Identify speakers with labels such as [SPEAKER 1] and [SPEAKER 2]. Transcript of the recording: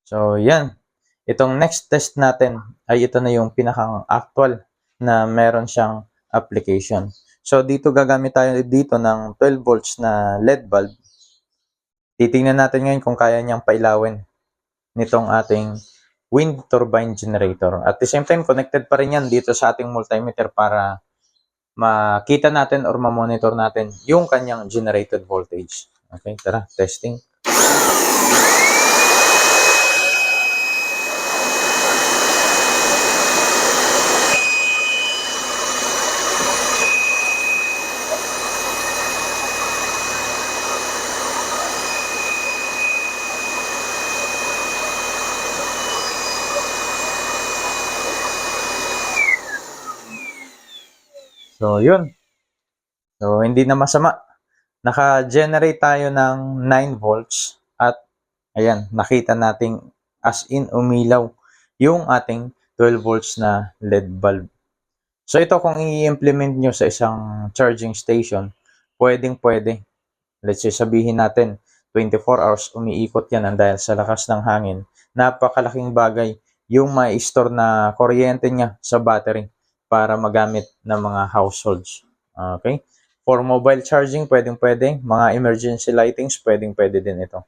[SPEAKER 1] So, yan. Itong next test natin ay ito na yung pinakang actual na meron siyang application. So, dito gagamit tayo dito ng 12 volts na LED bulb. Titingnan natin ngayon kung kaya niyang pailawin nitong ating wind turbine generator. At the same time, connected pa rin yan dito sa ating multimeter para makita natin or ma-monitor natin yung kanyang generated voltage. Okay, tara, testing. So, yun. So, hindi na masama. Naka-generate tayo ng 9 volts at ayan, nakita nating as in umilaw yung ating 12 volts na LED bulb. So, ito kung i-implement nyo sa isang charging station, pwedeng-pwede. Let's say, sabihin natin, 24 hours umiikot yan dahil sa lakas ng hangin. Napakalaking bagay yung may store na kuryente niya sa battery para magamit ng mga households. Okay? For mobile charging, pwedeng-pwede. Mga emergency lightings, pwedeng-pwede din ito.